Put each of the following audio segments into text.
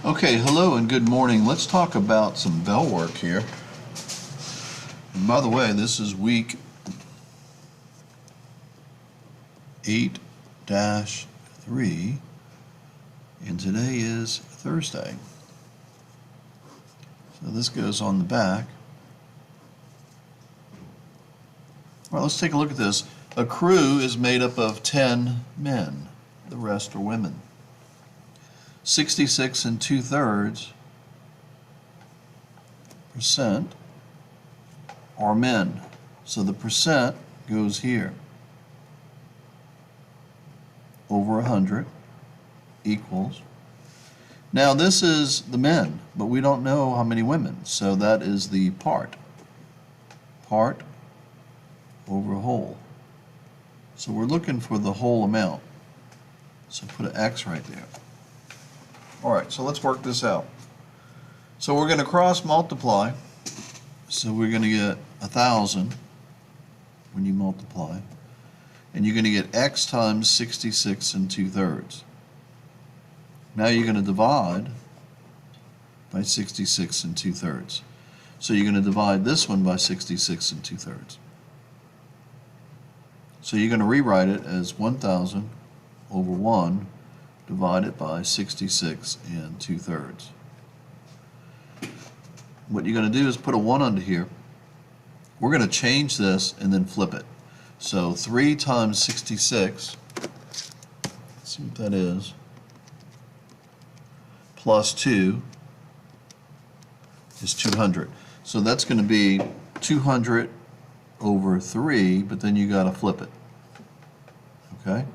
Okay, hello and good morning. Let's talk about some bell work here. And by the way, this is week 8-3, and today is Thursday. So this goes on the back. All right, let's take a look at this. A crew is made up of 10 men. The rest are women. 66 2/3% are men. So the percent goes here. Over 100 equals. Now this is the men, but we don't know how many women. So that is the part. Part over whole. So we're looking for the whole amount. So put an X right there. All right, so let's work this out. So we're going to cross multiply. So we're going to get 1,000 when you multiply. And you're going to get X times 66 2/3. Now you're going to divide by 66 2/3. So you're going to divide this one by 66 2/3. So you're going to rewrite it as 1,000 over 1 divided by 66 2/3. What you're going to do is put a 1 under here. We're going to change this and then flip it. So 3 times 66, let's see what that is, plus 2 is 200. So that's going to be 200 over 3, but then you got to flip it. Okay?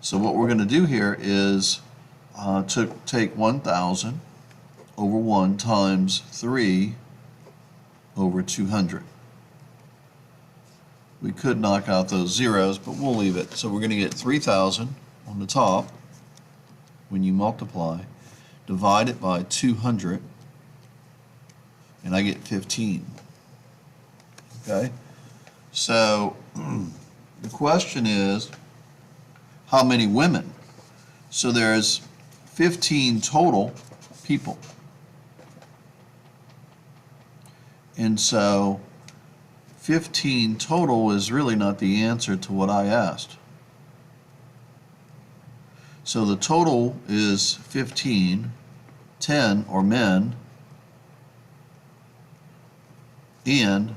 So what we're going to do here is take 1,000 over 1 times 3 over 200. We could knock out those zeros, but we'll leave it. So we're going to get 3,000 on the top when you multiply, divide it by 200, and I get 15. Okay? So the question is, how many women? So there's 15 total people. And so 15 total is really not the answer to what I asked. So the total is 15, 10 are men, and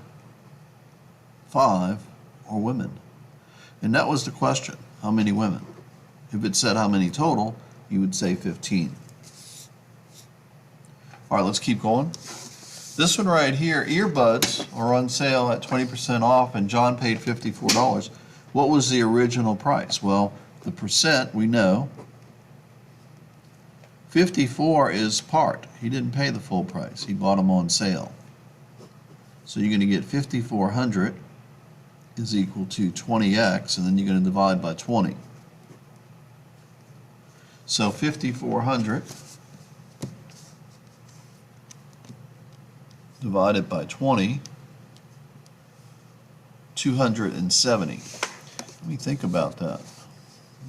5 are women. And that was the question. How many women? If it said how many total, you would say 15. All right, let's keep going. This one right here, earbuds are on sale at 20% off, and John paid $54. What was the original price? Well, the percent we know. 54 is part. He didn't pay the full price. He bought them on sale. So you're going to get 5,400 is equal to 20x, and then you're going to divide by 20. So 5,400 divided by 20, 270. Let me think about that.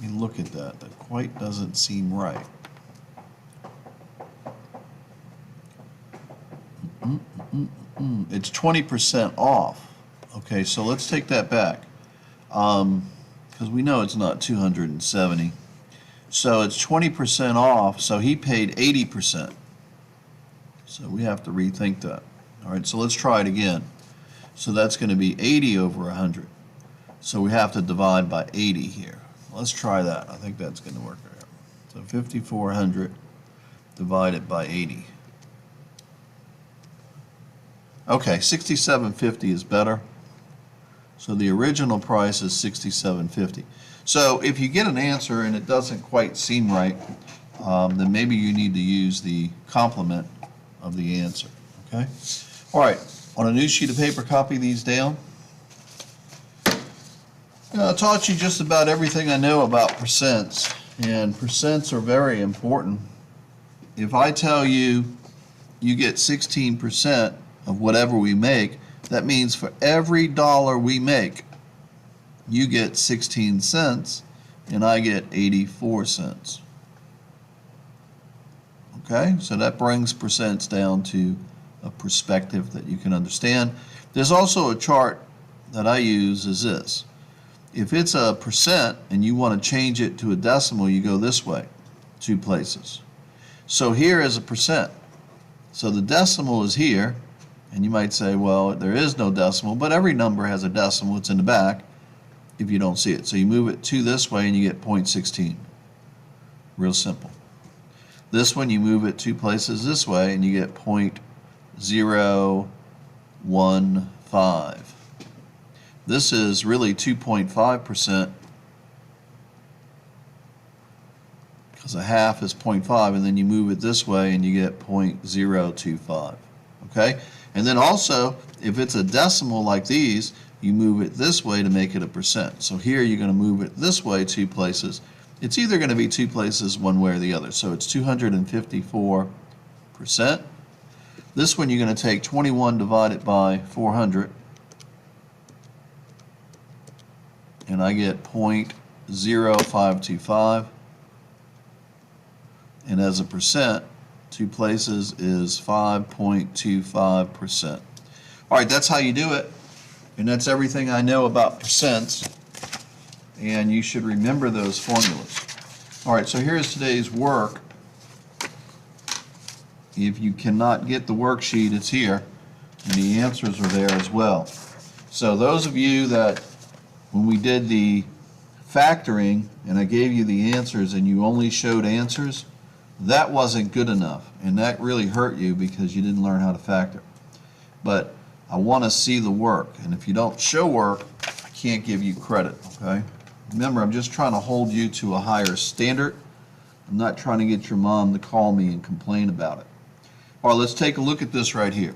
Let me look at that. That quite doesn't seem right. It's 20% off. Okay, so let's take that back, because we know it's not 270. So it's 20% off, so he paid 80%. So we have to rethink that. All right, so let's try it again. So that's going to be 80 over 100. So we have to divide by 80 here. Let's try that. I think that's going to work out. So 5,400 divided by 80. Okay, 67.50 is better. So the original price is 67.50. So if you get an answer and it doesn't quite seem right, then maybe you need to use the complement of the answer. Okay? All right, on a new sheet of paper, copy these down. I taught you just about everything I know about percents, and percents are very important. If I tell you you get 16% of whatever we make, that means for every dollar we make, you get 16 cents and I get 84 cents. Okay, so that brings percents down to a perspective that you can understand. There's also a chart that I use is this. If it's a percent and you want to change it to a decimal, you go this way, 2 places. So here is a percent. So the decimal is here, and you might say, well, there is no decimal, but every number has a decimal. It's in the back if you don't see it. So you move it 2 this way and you get 0.16. Real simple. This one you move it 2 places this way and you get 0.015. This is really 2.5% because a half is 0.5, and then you move it this way and you get 0.025. Okay? And then also, if it's a decimal like these, you move it this way to make it a percent. So here you're going to move it this way 2 places. It's either going to be 2 places one way or the other. So it's 254%. This one you're going to take 21 divided by 400, and I get 0.0525. And as a percent, 2 places is 5.25%. All right, that's how you do it. And that's everything I know about percents. And you should remember those formulas. All right, so here's today's work. If you cannot get the worksheet, it's here. And the answers are there as well. So those of you that, when we did the factoring and I gave you the answers and you only showed answers, that wasn't good enough. And that really hurt you because you didn't learn how to factor. But I want to see the work. And if you don't show work, I can't give you credit, okay? Remember, I'm just trying to hold you to a higher standard. I'm not trying to get your mom to call me and complain about it. All right, let's take a look at this right here.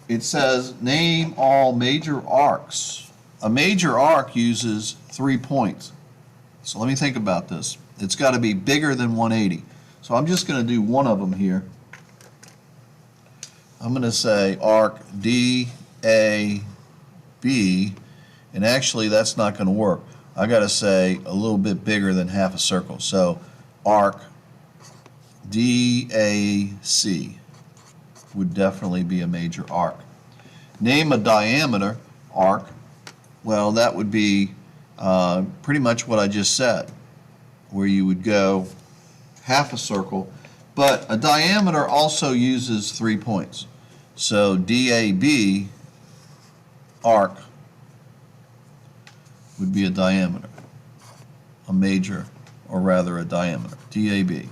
It says, name all major arcs. A major arc uses 3 points. So let me think about this. It's got to be bigger than 180. So I'm just going to do one of them here. I'm going to say arc DAB, and actually that's not going to work. I got to say a little bit bigger than half a circle. So arc DAC would definitely be a major arc. Name a diameter arc. Well, that would be pretty much what I just said, where you would go half a circle, but a diameter also uses 3 points. So DAB arc would be a diameter, a major, or rather a diameter, DAB.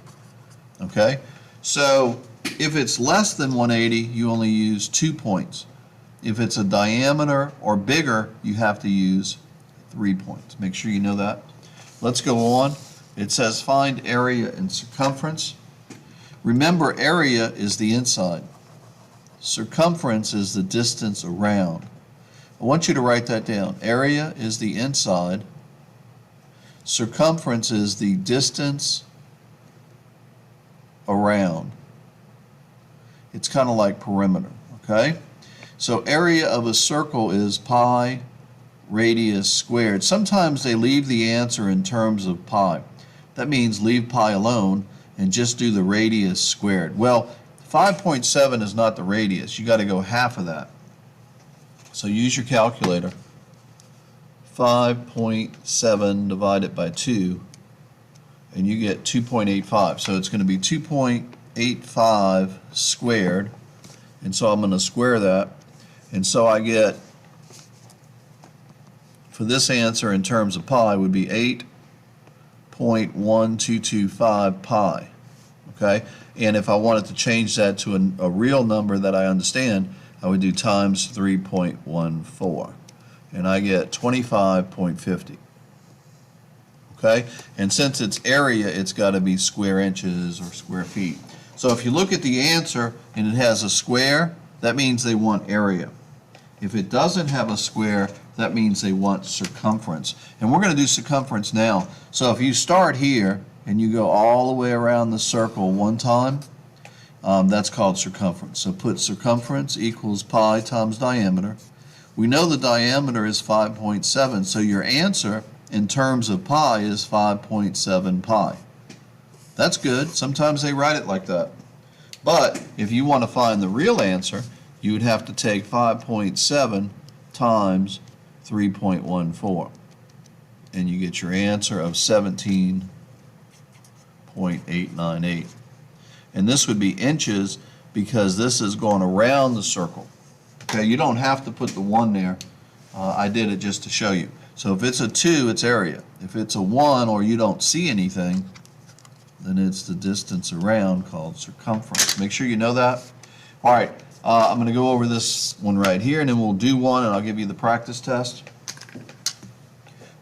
Okay? So if it's less than 180, you only use 2 points. If it's a diameter or bigger, you have to use 3 points. Make sure you know that. Let's go on. It says find area and circumference. Remember, area is the inside. Circumference is the distance around. I want you to write that down. Area is the inside. Circumference is the distance around. It's kind of like perimeter, okay? So area of a circle is pi radius squared. Sometimes they leave the answer in terms of pi. That means leave pi alone and just do the radius squared. Well, 5.7 is not the radius. You got to go half of that. So use your calculator. 5.7 divided by 2, and you get 2.85. So it's going to be 2.85 squared, and so I'm going to square that. And so I get, for this answer in terms of pi, would be 8.1225 pi. Okay? And if I wanted to change that to a real number that I understand, I would do times 3.14. And I get 25.50. Okay? And since it's area, it's got to be square inches or square feet. So if you look at the answer and it has a square, that means they want area. If it doesn't have a square, that means they want circumference. And we're going to do circumference now. So if you start here and you go all the way around the circle one time, that's called circumference. So put circumference equals pi times diameter. We know the diameter is 5.7, so your answer in terms of pi is 5.7 pi. That's good. Sometimes they write it like that. But if you want to find the real answer, you would have to take 5.7 times 3.14. And you get your answer of 17.898. And this would be inches because this is going around the circle. Okay, you don't have to put the 1 there. I did it just to show you. So if it's a 2, it's area. If it's a 1 or you don't see anything, then it's the distance around called circumference. Make sure you know that. All right, I'm going to go over this one right here, and then we'll do one, and I'll give you the practice test.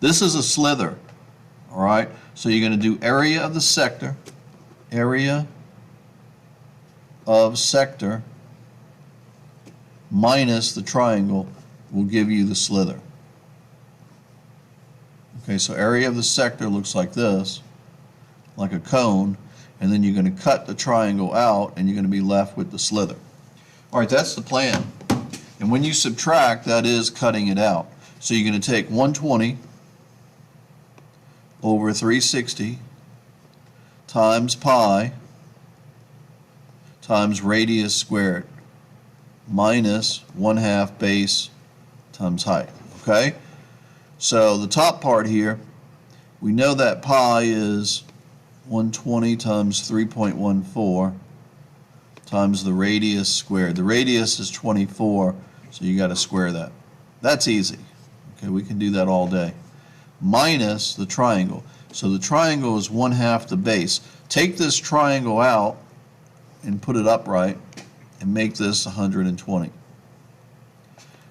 This is a slither, all right? So you're going to do area of the sector, area of sector minus the triangle will give you the slither. Okay, so area of the sector looks like this, like a cone, and then you're going to cut the triangle out and you're going to be left with the slither. All right, that's the plan. And when you subtract, that is cutting it out. So you're going to take 120 over 360 times pi times radius squared minus 1/2 base times height. Okay? So the top part here, we know that pi is 120 times 3.14 times the radius squared. The radius is 24, so you got to square that. That's easy. Okay, we can do that all day. Minus the triangle. So the triangle is 1/2 the base. Take this triangle out and put it upright and make this 120.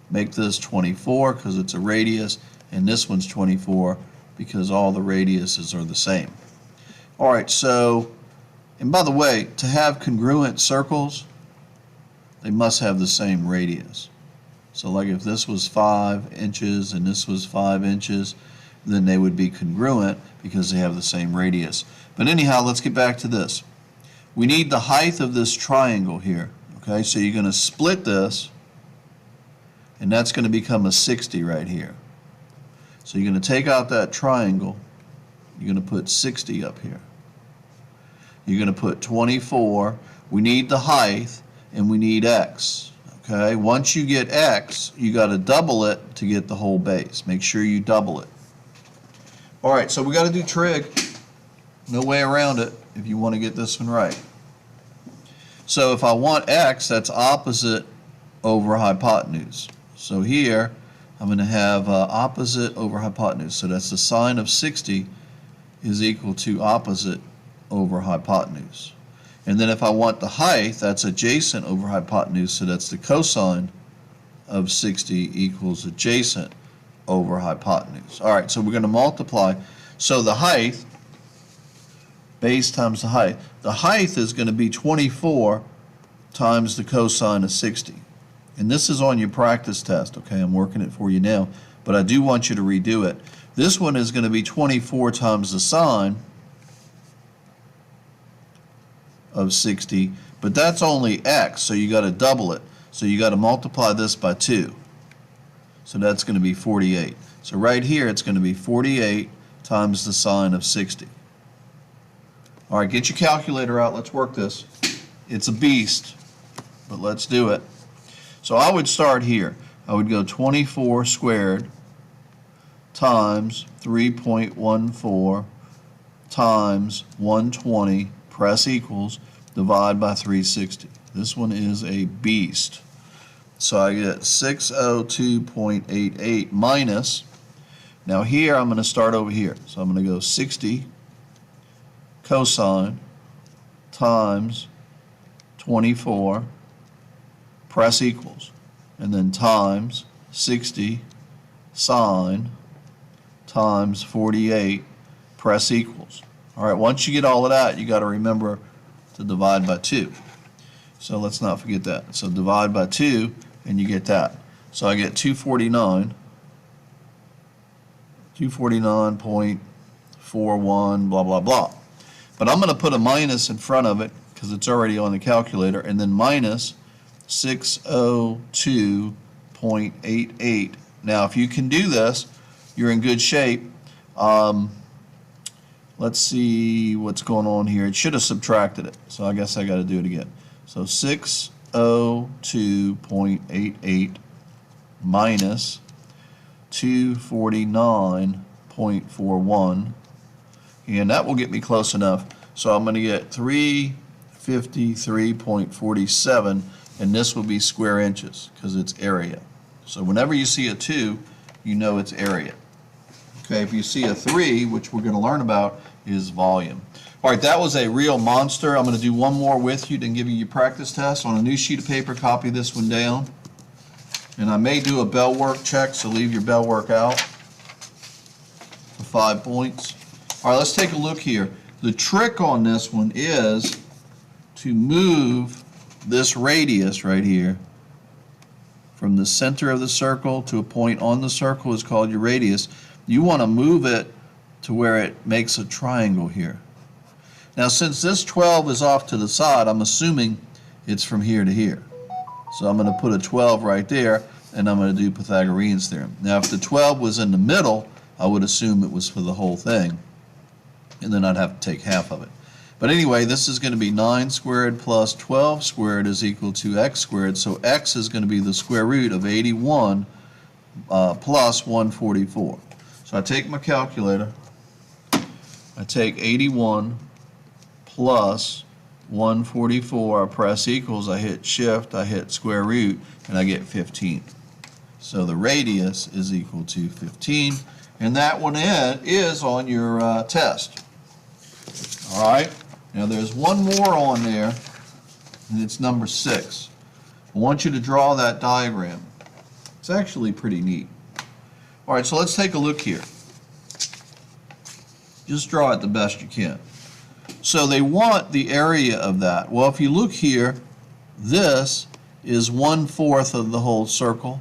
Make this 24 because it's a radius, and this one's 24 because all the radiuses are the same. All right, so, and by the way, to have congruent circles, they must have the same radius. So like if this was 5 inches and this was 5 inches, then they would be congruent because they have the same radius. But anyhow, let's get back to this. We need the height of this triangle here. Okay, so you're going to split this, and that's going to become a 60 right here. So you're going to take out that triangle, you're going to put 60 up here. You're going to put 24. We need the height, and we need x. Okay, once you get x, you got to double it to get the whole base. Make sure you double it. All right, so we got to do trig. No way around it if you want to get this one right. So if I want x, that's opposite over hypotenuse. So here, I'm going to have opposite over hypotenuse. So that's the sine of 60 is equal to opposite over hypotenuse. And then if I want the height, that's adjacent over hypotenuse. So that's the cosine of 60 equals adjacent over hypotenuse. All right, so we're going to multiply. So the height, base times the height. The height is going to be 24 times the cosine of 60. And this is on your practice test, okay? I'm working it for you now, but I do want you to redo it. This one is going to be 24 times the sine of 60, but that's only x, so you got to double it. So you got to multiply this by 2. So that's going to be 48. So right here, it's going to be 48 times the sine of 60. All right, get your calculator out. Let's work this. It's a beast, but let's do it. So I would start here. I would go 24 squared times 3.14 times 120, press equals, divide by 360. This one is a beast. So I get 602.88 minus, now here I'm going to start over here. So I'm going to go 60 cosine times 24, press equals, and then times 60 sine times 48, press equals. All right, once you get all of that, you got to remember to divide by 2. So let's not forget that. So divide by 2, and you get that. So I get 249.41, blah, blah, blah. But I'm going to put a minus in front of it because it's already on the calculator, and then minus 602.88. Now, if you can do this, you're in good shape. let's see what's going on here. It should have subtracted it, so I guess I got to do it again. So 602.88 minus 249.41, and that will get me close enough. So I'm going to get 353.47, and this will be square inches because it's area. So whenever you see a 2, you know it's area. Okay, if you see a 3, which we're going to learn about, is volume. All right, that was a real monster. I'm going to do one more with you, then give you your practice test. On a new sheet of paper, copy this one down. And I may do a bell work check, so leave your bell work out for 5 points. All right, let's take a look here. The trick on this one is to move this radius right here from the center of the circle to a point on the circle is called your radius. You want to move it to where it makes a triangle here. Now, since this 12 is off to the side, I'm assuming it's from here to here. So I'm going to put a 12 right there, and I'm going to do Pythagorean's theorem. Now, if the 12 was in the middle, I would assume it was for the whole thing, and then I'd have to take half of it. But anyway, this is going to be 9 squared plus 12 squared is equal to x squared, so x is going to be the square root of 81 plus 144. So I take my calculator, I take 81 plus 144, I press equals, I hit shift, I hit square root, and I get 15. So the radius is equal to 15, and that one is on your test. All right, now there's one more on there, and it's number 6. I want you to draw that diagram. It's actually pretty neat. All right, so let's take a look here. Just draw it the best you can. So they want the area of that. Well, if you look here, this is 1/4 of the whole circle.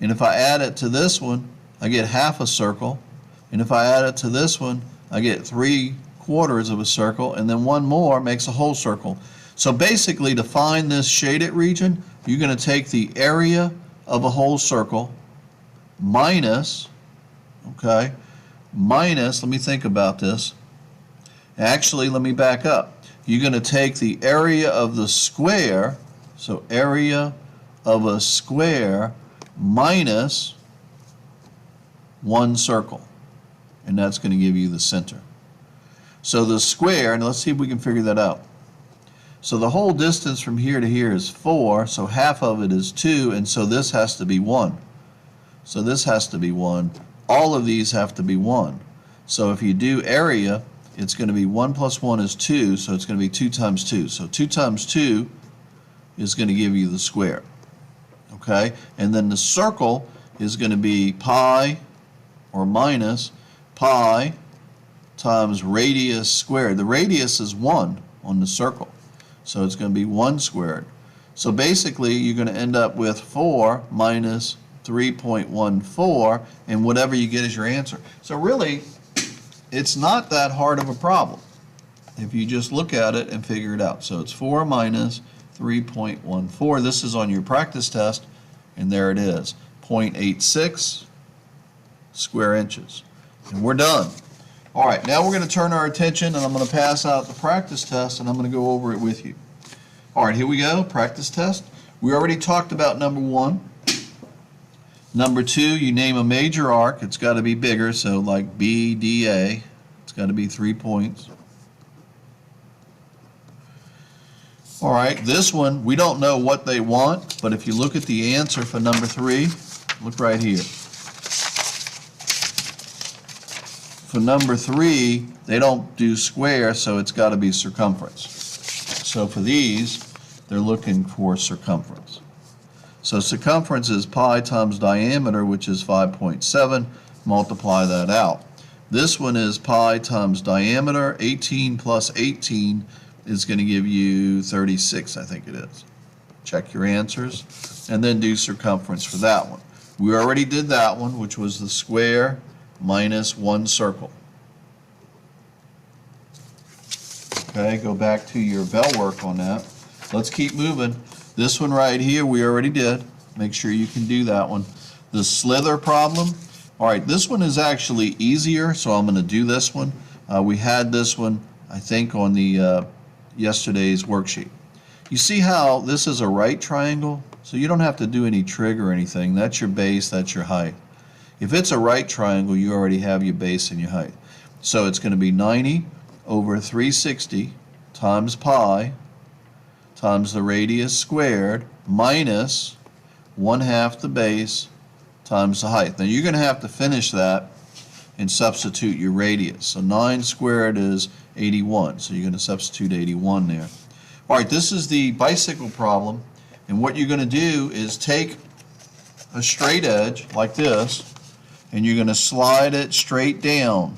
And if I add it to this one, I get half a circle. And if I add it to this one, I get 3/4 of a circle. And then one more makes a whole circle. So basically, to find this shaded region, you're going to take the area of a whole circle minus, okay, minus, let me think about this. Actually, let me back up. You're going to take the area of the square, so area of a square minus one circle, and that's going to give you the center. So the square, and let's see if we can figure that out. So the whole distance from here to here is 4, so half of it is 2, and so this has to be 1. So this has to be 1. All of these have to be 1. So if you do area, it's going to be 1 plus 1 is 2, so it's going to be 2 times 2. So 2 times 2 is going to give you the square. Okay? And then the circle is going to be pi or minus pi times radius squared. The radius is 1 on the circle, so it's going to be 1 squared. So basically, you're going to end up with 4 minus 3.14, and whatever you get is your answer. So really, it's not that hard of a problem if you just look at it and figure it out. So it's 4 minus 3.14. This is on your practice test, and there it is, 0.86 square inches. And we're done. All right, now we're going to turn our attention, and I'm going to pass out the practice test, and I'm going to go over it with you. All right, here we go, practice test. We already talked about number 1. Number 2, you name a major arc. It's got to be bigger, so like BDA. It's got to be 3 points. All right, this one, we don't know what they want, but if you look at the answer for number 3, look right here. For number 3, they don't do square, so it's got to be circumference. So for these, they're looking for circumference. So circumference is pi times diameter, which is 5.7. Multiply that out. This one is pi times diameter. 18 plus 18 is going to give you 36, I think it is. Check your answers, and then do circumference for that one. We already did that one, which was the square minus 1 circle. Okay, go back to your bell work on that. Let's keep moving. This one right here we already did. Make sure you can do that one. The slither problem. All right, this one is actually easier, so I'm going to do this one. We had this one, I think, on the yesterday's worksheet. You see how this is a right triangle? So you don't have to do any trig or anything. That's your base, that's your height. If it's a right triangle, you already have your base and your height. So it's going to be 90 over 360 times pi times the radius squared minus 1/2 the base times the height. Now you're going to have to finish that and substitute your radius. So 9 squared is 81. So you're going to substitute 81 there. All right, this is the bicycle problem. And what you're going to do is take a straight edge like this, and you're going to slide it straight down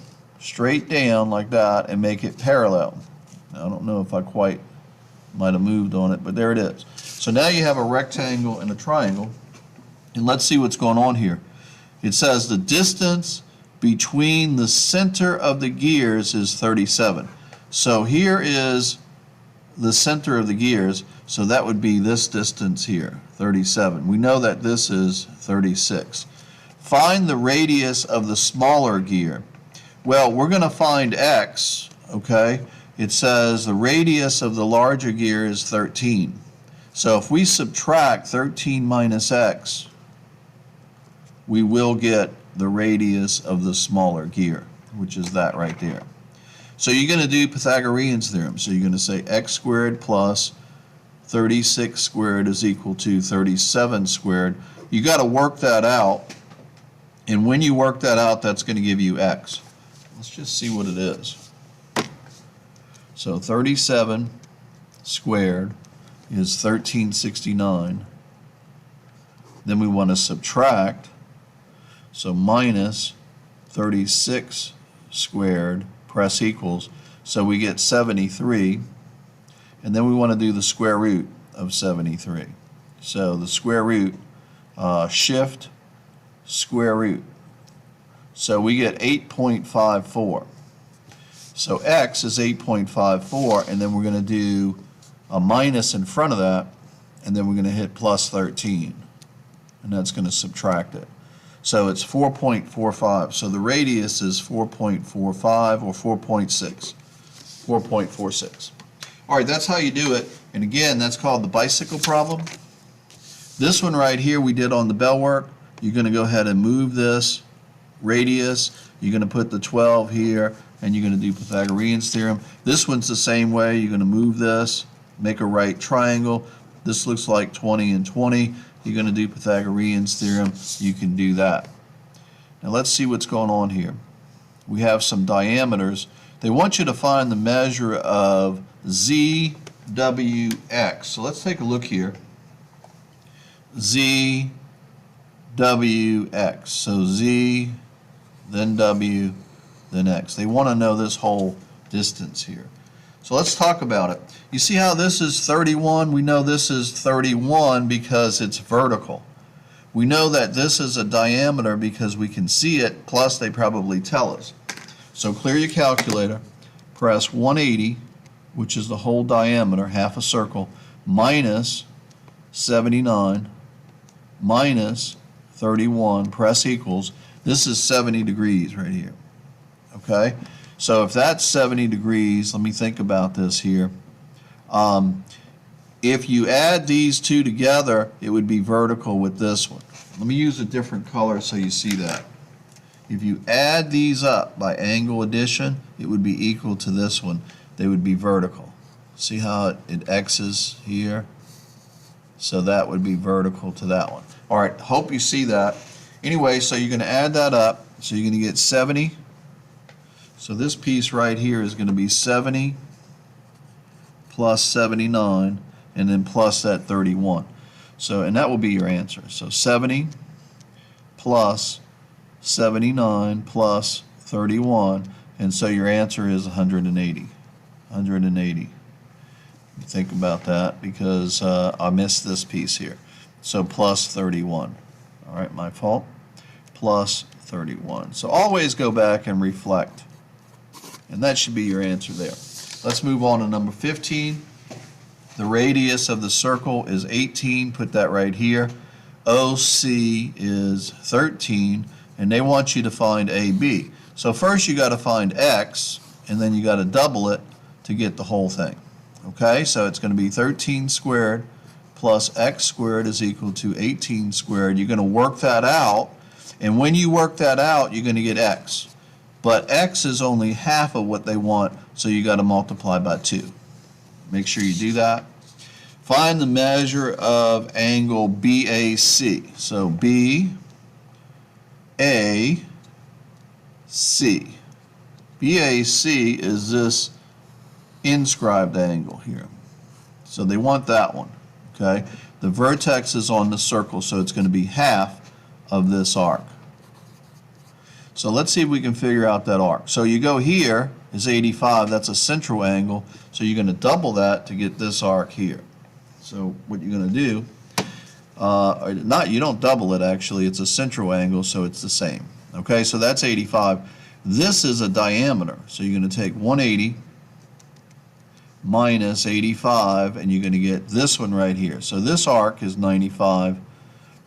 like that, and make it parallel. Now, I don't know if I quite might have moved on it, but there it is. So now you have a rectangle and a triangle, and let's see what's going on here. It says the distance between the center of the gears is 37. So here is the center of the gears, so that would be this distance here, 37. We know that this is 36. Find the radius of the smaller gear. Well, we're going to find x, okay? It says the radius of the larger gear is 13. So if we subtract 13 minus x, we will get the radius of the smaller gear, which is that right there. So you're going to do Pythagorean's theorem. So you're going to say x squared plus 36 squared is equal to 37 squared. You got to work that out, and when you work that out, that's going to give you x. Let's just see what it is. So 37 squared is 1369. Then we want to subtract, so minus 36 squared, press equals, so we get 73, and then we want to do the square root of 73. So the square root, shift square root. So we get 8.54. So x is 8.54, and then we're going to do a minus in front of that, and then we're going to hit plus 13, and that's going to subtract it. So it's 4.45. So the radius is 4.45 or 4.6. 4.46. All right, that's how you do it. And again, that's called the bicycle problem. This one right here we did on the bell work. You're going to go ahead and move this radius. You're going to put the 12 here, and you're going to do Pythagorean's theorem. This one's the same way. You're going to move this, make a right triangle. This looks like 20 and 20. You're going to do Pythagorean's theorem. You can do that. Now let's see what's going on here. We have some diameters. They want you to find the measure of ZWX. So let's take a look here. ZWX. So Z, then W, then X. They want to know this whole distance here. So let's talk about it. You see how this is 31? We know this is 31 because it's vertical. We know that this is a diameter because we can see it, plus they probably tell us. So clear your calculator, press 180, which is the whole diameter, half a circle, minus 79, minus 31, press equals. This is 70 degrees right here, okay? So if that's 70 degrees, let me think about this here. If you add these two together, it would be vertical with this one. Let me use a different color so you see that. If you add these up by angle addition, it would be equal to this one. They would be vertical. See how it X's here? So that would be vertical to that one. All right, hope you see that. Anyway, so you're going to add that up. So you're going to get 70. So this piece right here is going to be 70 plus 79, and then plus that 31. So, and that will be your answer. So 70 plus 79 plus 31, and so your answer is 180. 180. Think about that because I missed this piece here. So plus 31. All right, my fault. Plus 31. So always go back and reflect. And that should be your answer there. Let's move on to number 15. The radius of the circle is 18. Put that right here. OC is 13, and they want you to find AB. So first you got to find X, and then you got to double it to get the whole thing. Okay, so it's going to be 13 squared plus x squared is equal to 18 squared. You're going to work that out, and when you work that out, you're going to get x. But x is only half of what they want, so you got to multiply by 2. Make sure you do that. Find the measure of angle BAC. So BAC. BAC is this inscribed angle here. So they want that one, okay? The vertex is on the circle, so it's going to be half of this arc. So let's see if we can figure out that arc. So you go here is 85, that's a central angle, so you're going to double that to get this arc here. So what you're going to do, you don't double it actually, it's a central angle, so it's the same. Okay, so that's 85. This is a diameter, so you're going to take 180 minus 85, and you're going to get this one right here. So this arc is 95,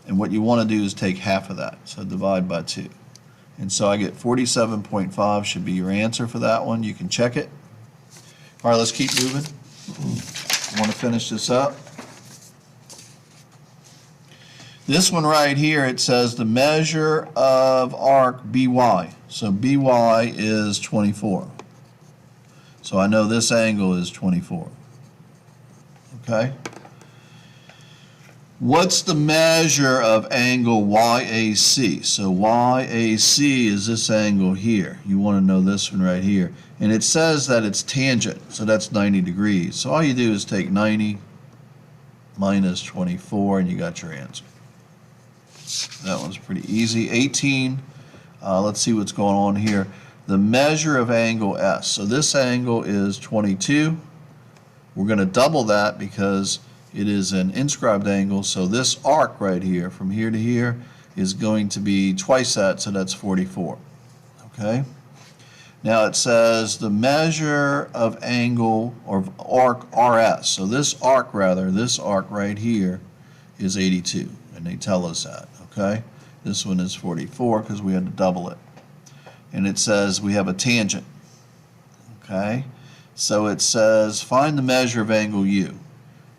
and what you want to do is take half of that, so divide by 2. And so I get 47.5 should be your answer for that one. You can check it. All right, let's keep moving. I want to finish this up. This one right here, it says the measure of arc BY. So BY is 24. So I know this angle is 24. Okay? What's the measure of angle YAC? So YAC is this angle here. You want to know this one right here. And it says that it's tangent, so that's 90 degrees. So all you do is take 90 minus 24, and you got your answer. That one's pretty easy. 18, let's see what's going on here. The measure of angle S. So this angle is 22. We're going to double that because it is an inscribed angle. So this arc right here, from here to here, is going to be twice that, so that's 44. Okay? Now it says the measure of angle, or arc RS. So this arc right here is 82, and they tell us that. Okay? This one is 44 because we had to double it. And it says we have a tangent. Okay? So it says find the measure of angle U.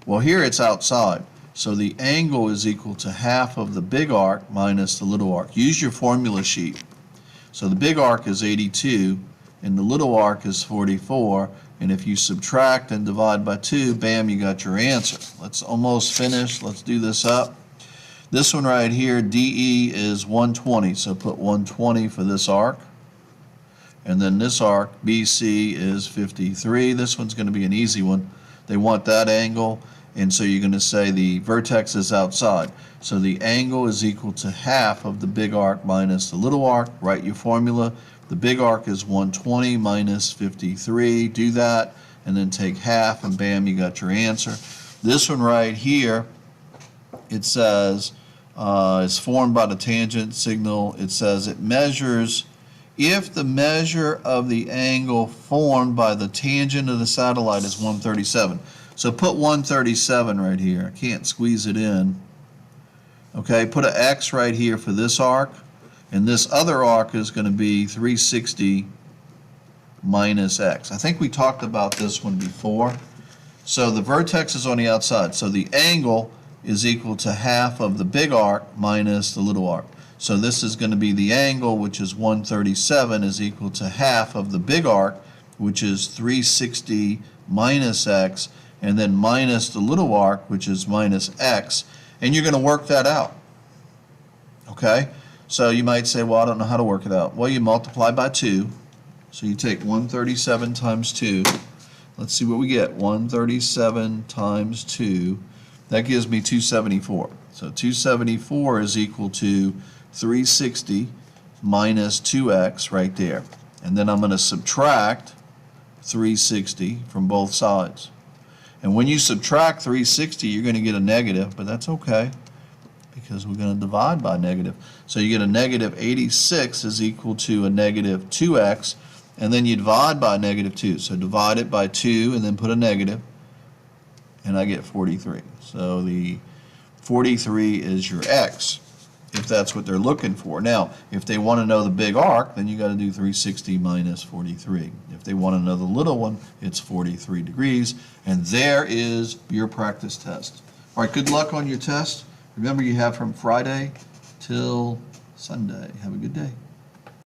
Well, here it's outside. So the angle is equal to half of the big arc minus the little arc. Use your formula sheet. So the big arc is 82 and the little arc is 44. And if you subtract and divide by 2, bam, you got your answer. Let's almost finish. Let's do this up. This one right here, DE is 120, so put 120 for this arc. And then this arc, BC, is 53. This one's going to be an easy one. They want that angle, and so you're going to say the vertex is outside. So the angle is equal to half of the big arc minus the little arc. Write your formula. The big arc is 120 minus 53. Do that, and then take half, and bam, you got your answer. This one right here, it says, is formed by the tangent signal. It says it measures if the measure of the angle formed by the tangent of the satellite is 137. So put 137 right here. I can't squeeze it in. Okay, put an X right here for this arc, and this other arc is going to be 360 minus X. I think we talked about this one before. So the vertex is on the outside. So the angle is equal to half of the big arc minus the little arc. So this is going to be the angle, which is 137, is equal to half of the big arc, which is 360 minus X, and then minus the little arc, which is minus X, and you're going to work that out. Okay? So you might say, well, I don't know how to work it out. Well, you multiply by 2. So you take 137 times 2. Let's see what we get. 137 times 2. That gives me 274. So 274 is equal to 360 minus 2x right there. And then I'm going to subtract 360 from both sides. And when you subtract 360, you're going to get a negative, but that's okay because we're going to divide by negative. So you get a negative 86 is equal to a negative 2x, and then you divide by negative 2. So divide it by 2 and then put a negative, and I get 43. So the 43 is your x. if that's what they're looking for. Now, if they want to know the big arc, then you got to do 360 minus 43. If they want to know the little one, it's 43 degrees. And there is your practice test. All right, good luck on your test. Remember, you have from Friday till Sunday. Have a good day.